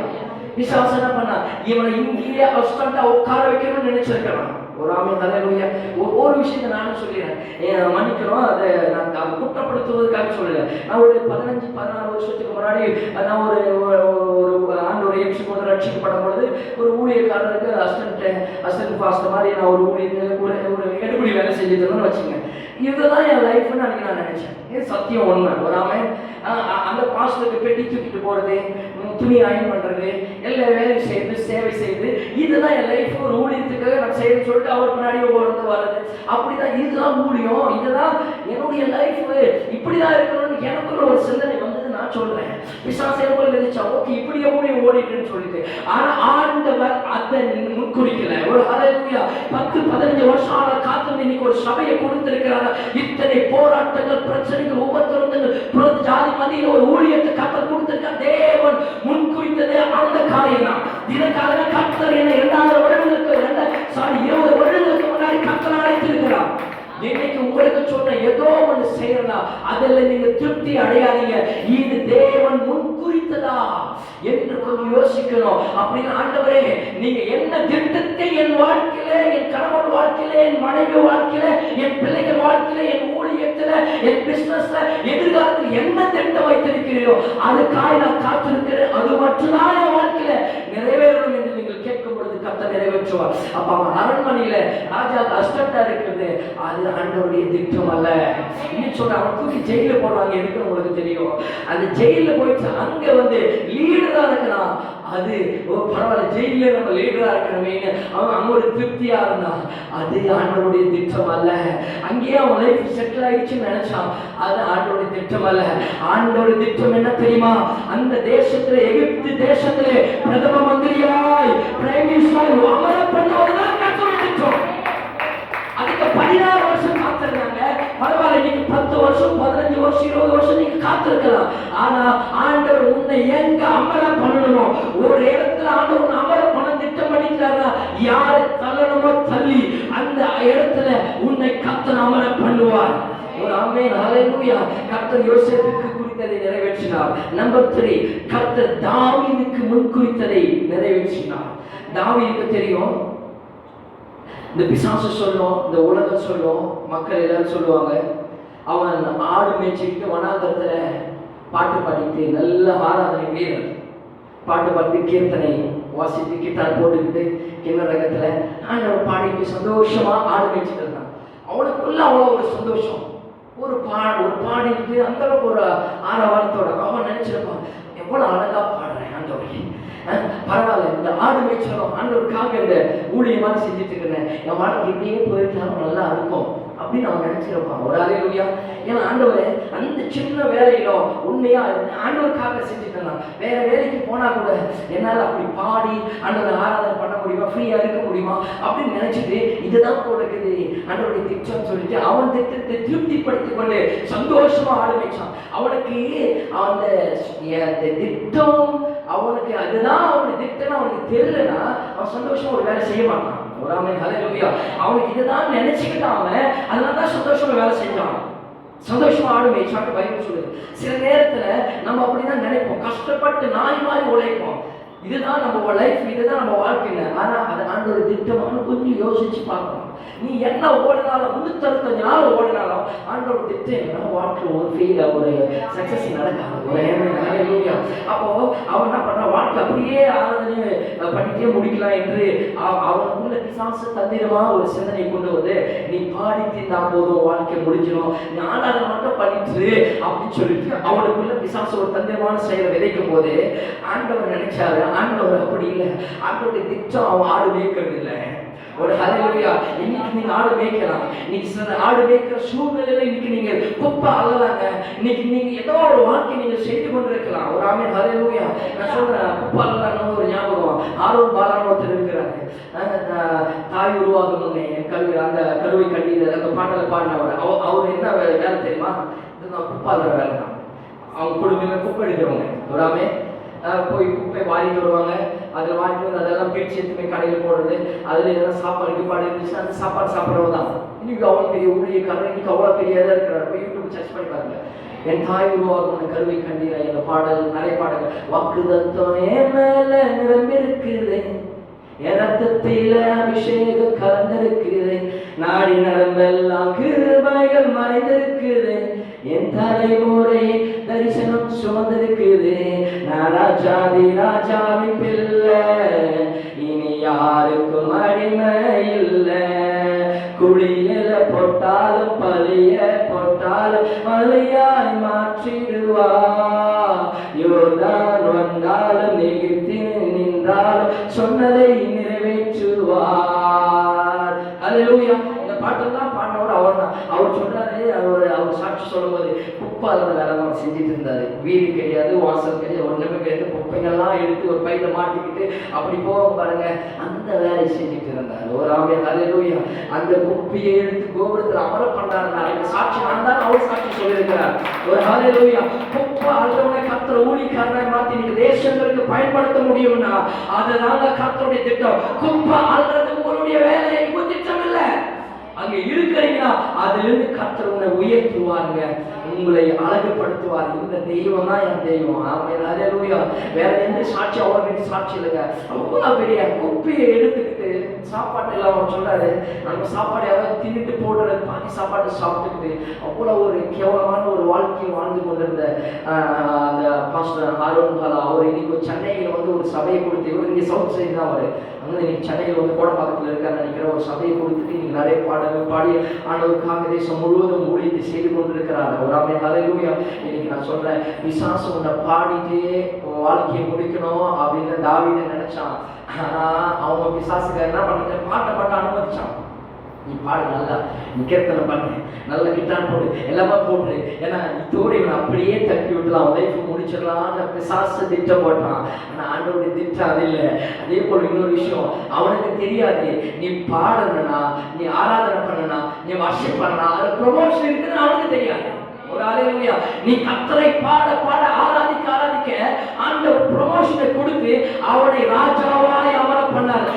பிசாசு என்ன பண்ணா, இவனை இங்கேயே அசிஸ்டண்டா உட்கார வைக்கணும்னு நினைச்சிருக்கலாம். ஒரு ஆமை ஹல்லேலூயா. ஒரு விஷயத்தை நானும் சொல்லிடுறேன், மன்னிக்கணும், அதை நான் குற்றப்படுத்துவதற்காக சொல்லல. நான் ஒரு 15-16 வருஷத்துக்கு முன்னாடி நான் ஒரு ஆண்டோரை ஏற்றுக்கொண்டு ரட்சிக்கப்படும் பொழுது ஒரு ஊழியக்காரருக்கு அசிஸ்டன்ட் பாஸ்டர் மாதிரி நான் ஒரு எடுபடி வேலை செஞ்சுருந்தேன்னு வச்சுங்க. இதுதான் என் லைஃப்னு அன்னைக்கு நான் நினைச்சேன். சத்தியம் உண்மை. ஒரு ஆமை அந்த பாஸ்டருக்கு பெட்டி தூக்கிட்டு போறது, துணி அயன் பண்றது, எல்லா வேலையும் செய்து சேவை செய்து, இதுதான் என் லைஃப். ஒரு ஊழியத்துக்காக நான் செய்யணும்னு சொல்லிட்டு அவர் பின்னாடி வர்றது. அப்படிதான், இதுதான் ஊழியம், இதுதான் என்னுடைய லைஃப், இப்படிதான் இருக்கணும்னு எனக்குள்ள ஒரு சிந்தனை வந்தது. நான் சொல்றேன், பிசாசேபல் நினைச்சா ஓகே இப்படியே ஊழியம் ஓடிட்டுன்னு சொல்லிட்டு, ஆனா ஆண்டவர் அதை முன்குறிக்கல. ஒரு ஹல்லேலூயா. 10-15 வருஷம் ஆனா காத்து இன்னைக்கு ஒரு சபையை கொடுத்திருக்கிறாங்க. இத்தனை போராட்டங்கள், பிரச்சனைகள், உபத்திரவங்கள், ஜாதி மத்தியில் ஒரு ஊழியத்தை கர்த்தர் கொடுத்திருக்க. தேவன் முன்குறித்தது அந்த காரியம் தான். இதற்காக கர்த்தர் என்ன 2000 வருடங்களுக்கு முன்னாடி கர்த்தர் அழைத்திருக்கிறார். இன்னைக்கு உங்களுக்கு சொன்ன ஏதோ ஒன்று செய்யலாம், அதில் நீங்க திருப்தி அடையாதீங்க. இது தேவன் முன்குறித்ததா என்று கொஞ்சம் யோசிக்கணும். அப்படின்னு ஆண்டவரே, நீங்க என்ன திட்டத்தை என் வாழ்க்கையில, என் கணவன் வாழ்க்கையில, என் மனைவி வாழ்க்கையில, என் பிள்ளைகள் வாழ்க்கையில, என் ஊழியத்துல, என் பிசினஸ்ல, எதிர்காலத்தில் என்ன திட்டம் வைத்திருக்கிறீரோ அதுக்காக நான் காத்திருக்கிறேன். அது மட்டும்தான் என் வாழ்க்கையில நிறைவேறணும் என்று நீங்கள் கேட்கும் பொழுது கர்த்தர் நிறைவேற்றுவார். அப்ப அவன் அரண்மனையில ராஜா அசிஸ்டண்டா இருக்கிறது அது ஆண்டவருடைய திட்டம் அல்ல. இன்னும் சொல்ற, அவன் தூக்கி ஜெயில போடுறாங்க. எதுக்கு உங்களுக்கு தெரியும், அந்த ஜெயில போயிட்டு அங்க வந்து லீடரா இருக்கிறான். அது பரவாயில்ல, ஜெயில நம்ம லீடரா இருக்கிறோமே, அவன் அங்க ஒரு திருப்தியா இருந்தான். அது ஆண்டவருடைய திட்டம் அல்ல. அங்கேயே அவன் லைஃப் செட்டில் ஆயிடுச்சுன்னு நினைச்சான். அது ஆண்டவருடைய திட்டம் அல்ல. ஆண்டவருடைய திட்டம் என்ன தெரியுமா, அந்த தேசத்துல, எகிப்து தேசத்திலே பிரதம மந்திரியாய் பிரைம் மினிஸ்டர் அமர பண்ணுவதுதான் கர்த்தருடைய திட்டம். அதுக்கு 16 வருஷம் காத்திருந்தாங்க. பரவாயில்ல, நீங்க 10 வருஷம் 15 வருஷம் 20 வருஷம் நீங்க காத்திருக்கலாம். ஆனா ஆண்டவர் உன்னை எங்க அமர பண்ணணுமோ ஒரு இடத்துல ஆண்டவர் அமர பண்ண திட்டம் பண்ணிட்டாரா, யாரை தள்ளணுமோ தள்ளி அந்த இடத்துல உன்னை கர்த்தர் அமர பண்ணுவார். ஒரு ஆமென் ஹல்லேலூயா. கர்த்தர் யோசேப்புக்கு குறித்ததை நிறைவேற்றினார். நம்பர் 3, கர்த்தர் தாவீதுக்கு முன் குறித்ததை நிறைவேற்றினார். தாவீதுக்கு தெரியும், இந்த பிசாசு சொல்லும், இந்த உலகம் சொல்லும், மக்கள் எல்லாரும் சொல்லுவாங்க, அவன் ஆடு மேய்ச்சிக்கிட்டு வனாந்தரத்துல பாட்டு பாடிக்கிட்டு நல்ல ஆராதனை வீரர், பாட்டு பாட்டு கீர்த்தனை வாசித்து கிட்டார் போட்டுக்கிட்டு கிண்ண ரகத்துல ஆண்டவர் பாடிட்டு சந்தோஷமா ஆடு மேய்ச்சிட்டு இருந்தான். அவனுக்குள்ள அவ்வளோ ஒரு சந்தோஷம், ஒரு பாடிட்டு அந்த அளவுக்கு ஒரு ஆரவாரத்தோட அவன் நினைச்சிருப்பான், எவ்வளவு அழகா பாடுறேன் ஆண்டவரே, பரவாயில்ல, இந்த ஆடு மேய்ச்சலும் ஆண்டவருக்காக இந்த ஊழியமாக செஞ்சுட்டு இருக்கிறேன், என் வாழ்க்கை இப்படியே போயிட்டாலும் நல்லா இருக்கும் அப்படின்னு அவன் நினைச்சிருப்பான். ஒரு ஹல்லேலூயா. ஏன்னா ஆண்டவரே அந்த சின்ன வேலையிலும் உண்மையா ஆண்டவருக்காக செஞ்சுட்டு இருந்தான். வேற வேலைக்கு போனா கூட என்னால் அப்படி பாடி ஆண்டவரை ஆராதனை பண்ண முடியுமா, ஃப்ரீயா இருக்க முடியுமா அப்படின்னு நினைச்சிட்டு இதுதான் கொடுக்குது ஆண்டவருடைய திட்டம் சொல்லிட்டு அவன் திட்டத்தை திருப்திப்படுத்திக் கொண்டு சந்தோஷமா ஆடு மேய்ச்சான். அவனுக்கு அந்த திட்டம், அவனுக்கு அதுதான் அவனுக்கு திட்டம் அவனுக்கு தெரியலன்னா அவன் சந்தோஷமா ஒரு வேலை செய்ய மாட்டான். ஒரு ஆமென் ஹல்லேலூயா. அவனுக்கு இதுதான் நினைச்சுக்கிட்டான், அவன் அதனாலதான் சந்தோஷமா வேலை செஞ்சான், சந்தோஷமா ஆடு மேய்ச்சான்னு பைபிள் சொல்லுது. சில நேரத்துல நம்ம அப்படிதான் நினைப்போம், கஷ்டப்பட்டு நாய் மாதிரி உழைப்போம், இதுதான் நம்ம லைஃப், இதுதான் நம்ம வாழ்க்கைங்க. ஆனா அது ஆண்டவர் திட்டமான கொஞ்சம் யோசிச்சு பார்க்கணும். நீ என்ன ஓடினாலும் 365 நாள் ஓடினாலும் ஆண்டவர் திட்டம் என்ன வாழ்க்கை ஒரு ஃபெயில் ஒரு சக்சஸ் நடக்காது. ஒரு ஹalleluya. அப்போ அவன் என்ன பண்றான், வாழ்க்கை அப்படியே ஆராதனை பண்ணிட்டே முடிக்கலாம் என்று அவனுக்குள்ள பிசாசு தந்திரமா ஒரு சிந்தனை கொண்டு வந்து நீ பாடி தீர்ந்தா போதும் வாழ்க்கை முடிஞ்சிடும், நீ ஆராதனை மட்டும் பண்ணிட்டு அப்படின்னு சொல்லிட்டு அவனுக்குள்ள பிசாசு ஒரு தந்திரமான செயலை விதைக்கும் போது ஆண்டவர் நினைச்சாரு, ஆண்டவர் அப்படி இல்லை. ஆண்டவருடைய திட்டம் அவன் ஆடு மேய்க்கிறது இல்லை. ஒரு ஹalleluya. இன்னைக்கு நீங்க ஆடு மேய்க்கலாம். இன்னைக்கு சில ஆடு மேய்க்கிற சூழ்நிலையில இன்னைக்கு நீங்க குப்பை அள்ளலாங்க. இன்னைக்கு நீங்க ஏதோ ஒரு வாழ்க்கை நீங்க செய்து கொண்டிருக்கலாம். ஒரு ஆமென் ஹalleluya. நான் சொல்றேன், குப்பை அள்ளலாம்னு ஒரு ஞாபகம். ஆரோன் பாலான்னு ஒருத்தர் இருக்கிறாரு. தாய் உருவாகும் முன்னே அந்த கருவை கண்ணீர் அந்த பாடலை பாடினவர். அவர் என்ன வேலை தெரியுமா? இதுதான் குப்பை அள்ளுற வேலை தான். அவங்க குடும்பமே குப்பை எடுக்கிறவங்க. ஒரு ஆமென். போய் குப்பை வாரிட்டு வருவாங்க. அதில் வாரிட்டு வந்து அதெல்லாம் பிரித்து எடுத்துமே கடையில் போடுறது, அதில் எதனா சாப்பாடு கீப்பாடு இருந்துச்சு அந்த சாப்பாடு சாப்பிட்றவங்க தான். இன்னைக்கு அவ்வளோ பெரிய ஊழியக்காரர், இன்னைக்கு அவ்வளோ பெரிய இதாக இருக்கிறார். போய் யூடியூப் சர்ச் பண்ணி பாருங்க. என் தாய் உருவாகும் கருவை கண்டீரா இந்த பாடல், நிறைய பாடல்கள். வாக்குதத்தம் என் மேல நிரம்பிருக்குது, என் ரத்தத்தில அபிஷேகம் கலந்திருக்குது, நாடி நரம்பெல்லாம் கிருபைகள் மறைந்திருக்குது, என் தலைமுறை தரிசனம் சுமந்திருக்குது, நான் ராஜாவின் பிள்ளை, இனி யாருக்கும் அடிமை இல்லை, குளியல போட்டாலும் பலிய போட்டாலும் மலையாய் மாற்றிடுவா, யோர்தான் வந்தாலும் எகிப்து நின்றாலும் சொன்னதை நிறைவேற்றுவார். ஹல்லேலூயா. இந்த பாட்டெல்லாம் பாடினவர் அவர் தான். அவர் சொல்றாரு, அவர் சாட்சி சொல்லும்போது குப்பை அள்ளற வேலை தான் செஞ்சுட்டு இருந்தாரு. வீடு கிடையாது, வாசல் கிடையாது, ஒண்ணுமே கிடையாது. குப்பைகள்லாம் எடுத்து ஒரு பையில மாட்டிக்கிட்டு அப்படி போவாங்க பாருங்க, அந்த வேலையை செஞ்சுட்டு இருந்தாரு. ஒரு ஆமென் ஹல்லேலூயா. அந்த குப்பையை எடுத்து கோபுரத்தில் அமர பண்ணாரு. இந்த சாட்சி நான் தான் அவர் சாட்சி சொல்லியிருக்கிறார். ஒரு ஹல்லேலூயா. குப்பை அள்ளவனை கர்த்தர் ஊழியக்காரனாய் மாத்தி நீங்க தேசங்களுக்கு பயன்படுத்த முடியும்னா அதனால கர்த்தருடைய திட்டம். குப்பை அள்ளுறது உங்களுடைய வேலை, உங்க திட்டம் இல்லை. அங்க இருக்கிறீங்கன்னா அதிலிருந்து கர்த்தர் உன்னை உயர்த்துவாருங்க, உங்களை அழகுபடுத்துவார். இந்த தெய்வம் தான் என் தெய்வம். ஆமென் ஹல்லேலூயா. வேற எந்த சாட்சி அவ்வளவு சாட்சி இல்லைங்க. அவ்வளவு பெரிய குப்பையை எடுத்துக்கிட்டு சாப்பாட்டு இல்லாம சொல்றாரு, நம்ம சாப்பாடு யாராவது தின்னுட்டு போடுற பாதி சாப்பாடு சாப்பிட்டுக்கிட்டு அவ்வளவு ஒரு கேவலமான ஒரு வாழ்க்கையை வாழ்ந்து கொண்டிருந்த அந்த பாஸ்டர் ஆரோன் பாலா, அவர் இன்னைக்கு சென்னையில் வந்து ஒரு சபையை கொடுத்து, இவர் இங்கே சவுத் சைடு தான் அவர் வந்து இன்னைக்கு சென்னையில் வந்து கோடம்பாக்கத்தில் இருக்காரு நினைக்கிற ஒரு சபையை கொடுத்துட்டு இன்னைக்கு நிறைய பாடல்கள் பாடி ஆண்டவருக்காக தேசம் முழுவதும் ஊழியத்தை செய்து கொண்டிருக்கிறார். ஒரு ஆமென் ஹல்லேலூயா. இன்னைக்கு நான் சொல்றேன், பிசாசு உன்னை பாடிட்டே வாழ்க்கையை முடிக்கணும் அப்படின்னு தாவீது நினைச்சான். அவங்க பிசாசுக்கு என்ன பண்ண பாட்டை அனுமதிச்சான். நீ பாடு, நல்லா நீ கீர்த்தனை பண்ணு, நல்ல கிட்டான் போடு, எல்லாமே போட்டு, ஏன்னா இதோட இவன் அப்படியே தட்டி விட்டுலாம் லைஃப் முடிச்சிடலான்னு பிசாசு திட்டம் போட்டான். ஆனால் ஆண்டவருடைய திட்டம் அது இல்லை. அதே போல் இன்னொரு விஷயம், அவனுக்கு தெரியாது நீ பாடணும்னா, நீ ஆராதனை பண்ணனா, நீ வர்ஷிப் பண்ணனா அது ப்ரொமோஷன் இருக்குன்னு அவனுக்கு தெரியாது. ஒரு ஹல்லேலூயா. நீ கர்த்தரை பாட பாட ஆராதிக்க ஆராதிக்க ஆண்டவர் ப்ரமோஷனை கொடுத்து அவனை ராஜாவாய் அமர பண்ணார்.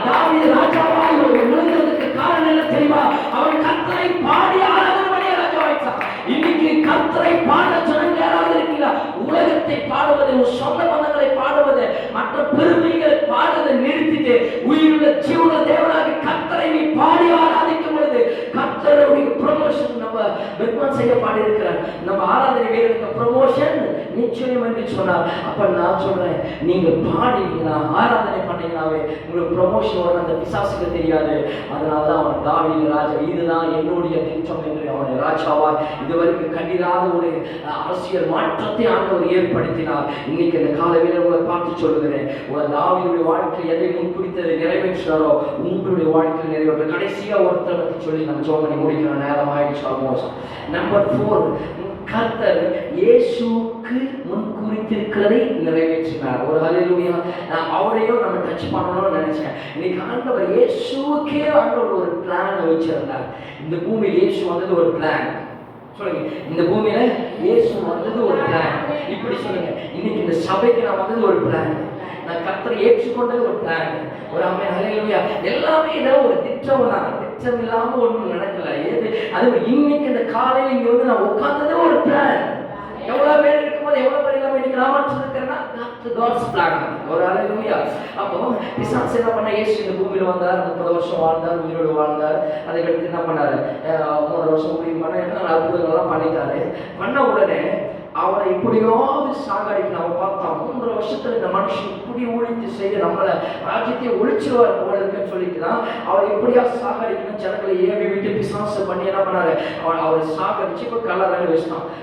தாவீது ராஜாவாய் விழுந்ததுக்கு காரணம் என்ன தெரியுமா? அவன் கர்த்தரை பாடி ஆராதனை பண்ணி ராஜாவாயிட்டான். இன்னைக்கு கர்த்தரை பாட ஜனங்கள் யாராவது இருக்கீங்களா? உலகத்தை பாடுவது, சொந்த பந்தங்களை பாடுவது, மற்ற பெருமைகளை பாடுவதை நிறுத்திட்டு உயிருள்ள ஜீவன தேவனாக கர்த்தரை நீ பாடி ஆராதிக்கும் பொழுது கர்த்தருடைய ப்ரமோஷன் நம்ம வித்வான் செய்ய பாடி இருக்கிறார். நம்ம ஆராதனை வீரருக்கு ப்ரமோஷன் நிச்சயம் என்று சொன்னார். அப்ப நான் சொல்றேன், நீங்க பாடினீங்கன்னா ஆராதனை பண்ணீங்கன்னாவே உங்களுக்கு ப்ரமோஷன் வரும். அந்த பிசாசுக்கு தெரியாது. அதனாலதான் அவன் தாவீது ராஜா, இதுதான் என்னுடைய திட்டம் என்று அவனை ராஜாவா இதுவரைக்கும் கண்டிராத ஒரு அரசியல் மாற்றத்தை ஆண்டவர் ஏற்படுத்தினார். இன்னைக்கு இந்த கால வீரர்களை பார்த்து சொல்லுகிறேன், தாவீதுடைய வாழ்க்கை எதை முன்குறித்ததை நிறைவேற்றாரோ உங்களுடைய வாழ்க்கையில் நிறைவேற்ற கடைசியா ஒருத்தர் பற்றி சொல்லி நம்ம ஜோமனை முடிக்கிற நேரம் ஆயிடுச்சு. ஆல்மோஸ்ட். நம்பர் 4, கர்த்தர் இயேசுவுக்கு முன்குறித்திருக்கிறதை நிறைவேற்றினார். ஒரு ஹல்லேலூயா. அவரையும் நம்ம டச் பண்ணணும்னு நினைச்சேன். இன்னைக்கு ஆண்டவர் இயேசுவுக்கே ஆண்டவர் ஒரு பிளான் வச்சிருந்தார். இந்த பூமியில் இயேசு வந்தது ஒரு பிளான். சொல்லுங்க, இந்த பூமியில இயேசு வந்தது ஒரு பிளான். இப்படி சொல்லுங்க, இன்னைக்கு இந்த சபைக்கு நான் வந்தது ஒரு பிளான். நான் கர்த்தரை ஏற்றுக்கொண்டது ஒரு பிளான். ஒரு ஆமென் ஹல்லேலூயா. எல்லாமே ஏதோ ஒரு திட்டம் தான். திட்டம் இல்லாம ஒன்றும் நடக்கல. அது இன்னைக்கு இந்த காலையில் இங்க வந்து நான் உட்கார்ந்ததே ஒரு பிளான். எவ்வளவு பேர் இருக்கும்போது எவ்வளவு பேர் இல்லாம இன்னைக்கு ராமாட்சி இருக்கிறேன்னா God's plan. ஒரு ஹalleluya. அப்போ பிசாசு என்ன பண்ண, இயேசு இந்த பூமியில வந்தார், 30 வருஷம் வாழ்ந்தார், உயிரோடு வாழ்ந்தார். அதுக்கடுத்து என்ன பண்ணாரு, 3 வருஷம் ஊழியம் பண்ண அற்புதங்கள்லாம் பண்ணிட்டாரு. பண்ண உடனே அவரை எப்படியாவது சாகடிக்கணும். அவன் பார்த்தான் 3 வருஷத்துல இந்த மனுஷன் இப்படி ஊழித்து செய்து நம்மளை ராஜ்யத்தை ஒழிச்சிருவார் போல இருக்குன்னு சொல்லிட்டு தான் அவர் எப்படியாவது சாகடிக்கணும். ஜனங்களை ஏவி விட்டு பிசாசு பண்ணி என்ன பண்ணாரு, அவரை சாகடிச்சு இப்போ கல்லறையில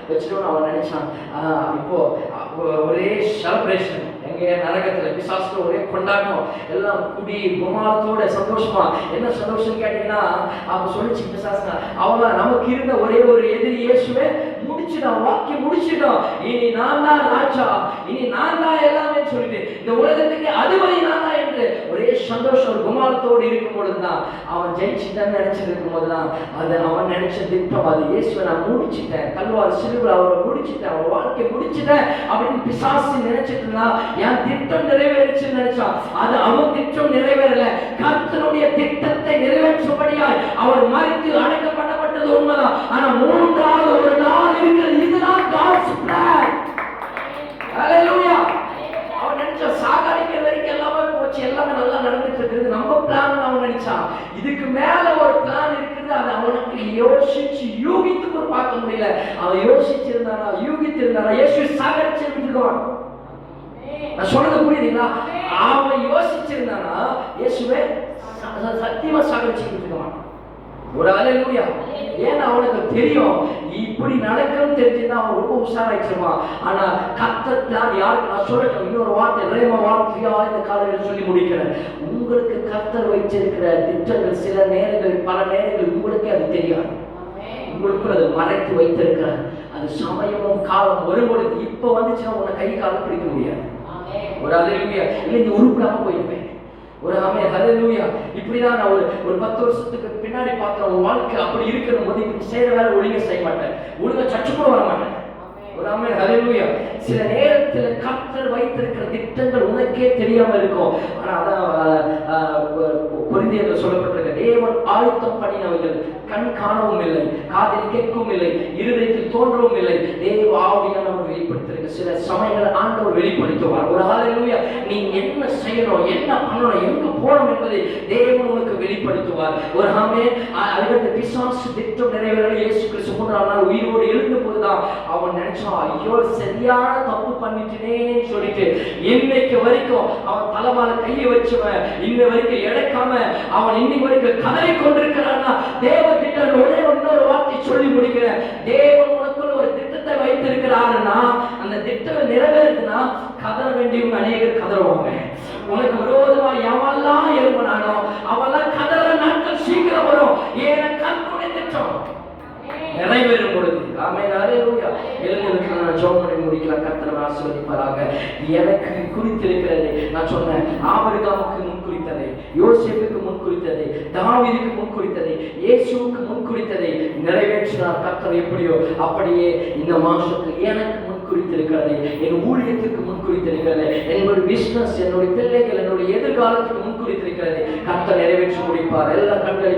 வச்சுட்டோன்னு அவன் நினைச்சான். இப்போ ஒரே செலிப்ரேஷன் எங்க நரகத்துல பிசாசுல ஒரே கொண்டாட்டம், எல்லாம் குடி குமாரத்தோட சந்தோஷமா. என்ன சந்தோஷம் கேட்டீங்கன்னா, அவன் சொல்லிச்சு பிசாசு, அவங்க நமக்கு இருந்த ஒரே ஒரு எதிரி இயேசுவே முடிச்சுட்டான், வாக்கியம் முடிச்சுட்டான். இனி நான் தான் ராஜா, இனி நான் தான் எல்லாமே சொல்லிட்டு இந்த உலகத்துக்கு அதிபதி நான் தான் என்று ஒரே சந்தோஷம் ஒரு குமாரத்தோடு இருக்கும் பொழுதுதான் அவன் ஜெயிச்சுட்டான்னு நினைச்சிட்டு இருக்கும் போதுதான் அது அவன் நினைச்ச திட்டம், அது இயேசுவை நான் முடிச்சுட்டேன், கல்வார் சிலுவையில் அவரை முடிச்சுட்டேன், அவர் வாழ்க்கையை முடிச்சுட்டேன் அப்படின்னு பிசாசு நினைச்சிட்டு இருந்தா என் திட்டம் நிறைவேறிச்சுன்னு நினைச்சான். அது அவன் திட்டம் நிறைவேறல. கர்த்தருடைய திட்டத்தை நிறைவேற்றும்படியாய் அவர் மரித்து அடக்கம் பண்ணப்பட்டது உண்மைதான். ஆனா 3வது ஒரு நாள் இருக்கிறது. இதுதான் God's plan. Hallelujah. அவன் நினைச்ச சாகடிக்கிற வரைக்கும் எல்லாமே போச்சு, எல்லாமே நல்லா நடந்துட்டு இருக்குது, நம்ம பிளான் அவன் நினைச்சான். இதுக்கு மேல ஒரு பிளான் இருக்குது. அது அவனுக்கு யோசிச்சு யூகித்து கூட பார்க்க முடியல. அவன் யோசிச்சிருந்தானா, யூகித்திருந்தானா, இயேசு சாகடிச்சிருக்கான். நான் சொன்னது புரியுதுங்களா? அவன் யோசிச்சிருந்தானா இயேசுவே சத்தியமா சாகடிச்சிருக்கான். ஒரு ஹalleluya. ஏன்னா அவனுக்கு தெரியும் இப்படி நடக்கும்னு தெரிஞ்சுதான் அவன் ரொம்ப உஷாராயிடுவான். ஆனா கர்த்தர் தான் யாருக்கு நான் சொல்லட்டும், இன்னொரு வார்த்தை ரேமா வார்த்தையா இந்த காலையில் சொல்லி முடிக்கிறேன். உங்களுக்கு கர்த்தர் வச்சிருக்கிற திட்டங்கள் சில நேரங்கள், பல நேரங்கள் உங்களுக்கே அது தெரியாது. உங்களுக்கு அது மறைத்து வைத்திருக்கிறார். அது சமயமும் காலம் வரும்பொழுது இப்ப வந்துச்சுன்னா உன்னை கை காலம் பிடிக்க முடியாது. ஒரு ஹalleluya. இல்லை நீ உருப்படாம போயிருப்பேன். ஒரு ஆமென் ஹalleluya. இப்படிதான் நான் ஒரு 10 வருஷத்துக்கு பின்னாடி பார்த்தேன். உன் வாழ்க்கை அப்படி இருக்கிற போது இப்படி செய்யற வேலை ஒழுங்கா செய்ய மாட்டேன், ஒழுங்கா சர்ச்சு கூட வர மாட்டேன். ஒரு ஆமென் ஹalleluya. சில நேரத்துல கர்த்தர் வைத்திருக்கிற திட்டங்கள் உனக்கே தெரியாம இருக்கும். ஆனா அதான் கொரிந்தியர்ல சொல்லப்பட்டிருக்க, தேவன் ஆயத்தம் பண்ணினவைகள் கண் காணவும் இல்லை, காதில் கேட்கவும் இல்லை, இருதயத்தில் தோன்றவும் இல்லை, தேவ ஆவியானவர் வெளிப்படுத்திருக்க. சில சமயங்கள் ஆண்டவர் வெளிப்படுத்துவார். ஒரு ஹalleluya. நீ என்ன செய்யணும், என்ன பண்ணணும், எங்க போகணும் என்பதை தேவன் உனக்கு வெளிப்படுத்துவார். ஒரு ஆமென். அதுக்கு பிசாசு திட்டம் நிறைவேற இயேசு கிறிஸ்து 3ஆம் நாள் உயிரோடு எழுந்த போதுதான் அவன் நினைச்சான், ஐயோ சரியான தப்பு பண்ணிட்டேன்னு சொல்லிட்டு இன்னைக்கு வரைக்கும் அவன் தலைமால கையை வச்சவன் இன்ன வரைக்கும் எடுக்காம அவன் இன்னைக்கு வரைக்கும் கதறி கொண்டிருக்கிறான்னா தேவ திட்டம். ஒரே இன்னொரு வார்த்தை சொல்லி முடிக்கிறேன். தேவன் உனக்குள்ள ஒரு திட்டத்தை வைத்திருக்கிறாருன்னா அந்த திட்டம் நிறைவேறுதுன்னா கதற வேண்டியவங்க அநேகர் கதறுவாங்க. உனக்கு விரோதமா எவெல்லாம் எழுப்பினானோ அவெல்லாம் கதற நாட்கள் சீக்கிரம் வரும். ஏன்னா கர்த்தருடைய திட்டம் நிறைவேறும் பொழுது. ஆமென் ஹalleluya. எழுந்திருக்கிற நான் ஜெபம் பண்ணி முடிக்கலாம். கர்த்தர் ஆசீர்வதிப்பாராக. எனக்கு குறித்திருக்கிறது நான் சொன்னேன், ஆபிரகாமுக்கு முன் குறித்ததை, யோசேப்புக்கு முன் குறித்ததை, தாவீதுக்கு முன் குறித்ததை, இயேசுவுக்கு முன் குறித்ததை நிறைவேற்றினார் கர்த்தர். எப்படியோ அப்படியே இந்த மாசத்தில் எனக்கு முன் குறித்திருக்கிறது, என் ஊழியத்துக்கு முன் குறித்திருக்கிறது, என்னுடைய பிசினஸ், என்னுடைய பிள்ளைகள், என்னுடைய எதிர்காலத்துக்கு முன் குறித்திருக்கிறது கர்த்தர் நிறைவேற்றி முடிப்பார். எல்லா கண்களை